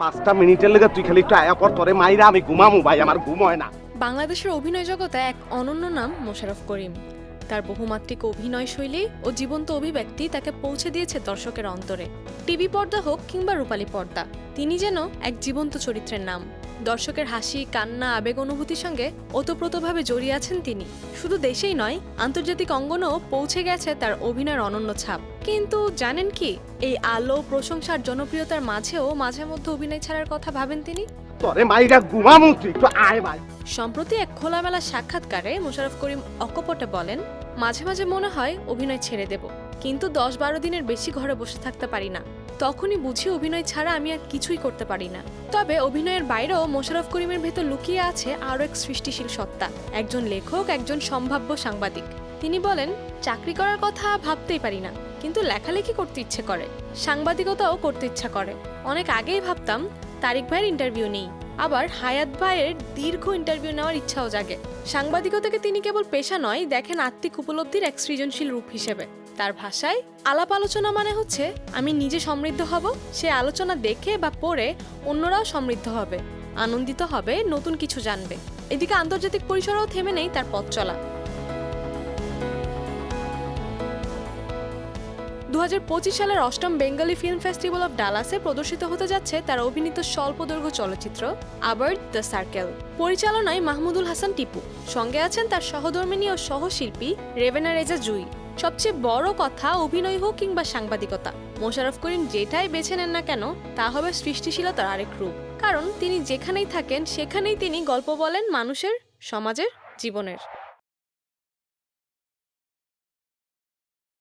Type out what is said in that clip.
5টা মিনিটের লেগে তুই খালি একটু আয়া পর তোরে মাইরা আমি ঘুমামু ভাই, আমার ঘুম হয় না। বাংলাদেশের অভিনয় জগতে এক অনন্য নাম মোশাররফ করিম। তার বহুমাত্রিক অভিনয় শৈলী ও জীবন্ত অভিব্যক্তি তাকে পৌঁছে দিয়েছে দর্শকের অন্তরে। টিভি পর্দা হোক কিংবা রূপালী পর্দা, তিনি যেন এক জীবন্ত চরিত্রের নাম। দর্শকের হাসি, কান্না, আবেগ অনুভূতির সঙ্গে ওতপ্রোতভাবে জড়িয়ে আছেন তিনি। শুধু দেশেই নয়, আন্তর্জাতিক অঙ্গনেও পৌঁছে গেছে তার অভিনয়ের অনন্য ছাপ। কিন্তু জানেন কি, এই আলো, প্রশংসার, জনপ্রিয়তার মাঝেও মাঝে মধ্যে অভিনয় ছাড়ার কথা ভাবেন তিনি। তোরে মাইরা ঘুমামু, তুই একটু আয় ভাই। সম্প্রতি এক খোলামেলা সাক্ষাৎকারে মোশাররফ করিম অকপটে বলেন, মাঝে মাঝে মনে হয় অভিনয় ছেড়ে দেব, কিন্তু 10-12 দিনের বেশি ঘরে বসে থাকতে পারি না। তখনই বুঝি অভিনয় ছাড়া আমি আর কিছুই করতে পারি না। তবে অভিনয়ের বাইরেও মোশাররফ করিমের ভেতর লুকিয়ে আছে আরও এক সৃষ্টিশীল সত্তা, একজন লেখক, একজন সম্ভাব্য সাংবাদিক। তিনি বলেন, চাকরি করার কথা ভাবতেই পারি না, কিন্তু লেখালেখি করতে ইচ্ছে করে, সাংবাদিকতাও করতে ইচ্ছা করে। অনেক আগেই ভাবতাম তারিক ভাইয়ের ইন্টারভিউ নেই, আবার হায়াত ভাইয়ের দীর্ঘ ইন্টারভিউ নেওয়ার ইচ্ছাও জাগে। সাংবাদিকতাকে তিনি কেবল পেশা নয়, দেখেন আত্মিক উপলব্ধির এক সৃজনশীল রূপ হিসেবে। তার ভাষায় আলাপ আলোচনা মানে হচ্ছে আমি নিজে সমৃদ্ধ হব, সে আলোচনা দেখে বা পড়ে অন্যরাও সমৃদ্ধ হবে, আনন্দিত হবে, নতুন কিছু জানবে। এদিকে আন্তর্জাতিক পরিসরেও থেমে নেই তার পথ চলা। 2025 সালের 8ম বেঙ্গলি ফিল্ম ফেস্টিভ্যাল অফ ডালাসে প্রদর্শিত হতে যাচ্ছে তার অভিনীত স্বল্পদৈর্ঘ্য চলচ্চিত্র আবার্ড দ্য সার্কেল। পরিচালনায় মাহমুদুল হাসান টিপু, সঙ্গে আছেন তার সহধর্মিণী ও সহশিল্পী রেবেনা রেজা জুই। সবচেয়ে বড় কথা, অভিনয় হোক কিংবা সাংবাদিকতা, মোশাররফ করিম যেটাই বেছে নেন না কেন তা হবে সৃষ্টিশীলতার আরেক রূপ। কারণ তিনি যেখানেই থাকেন সেখানেই তিনি গল্প বলেন মানুষের, সমাজের, জীবনের।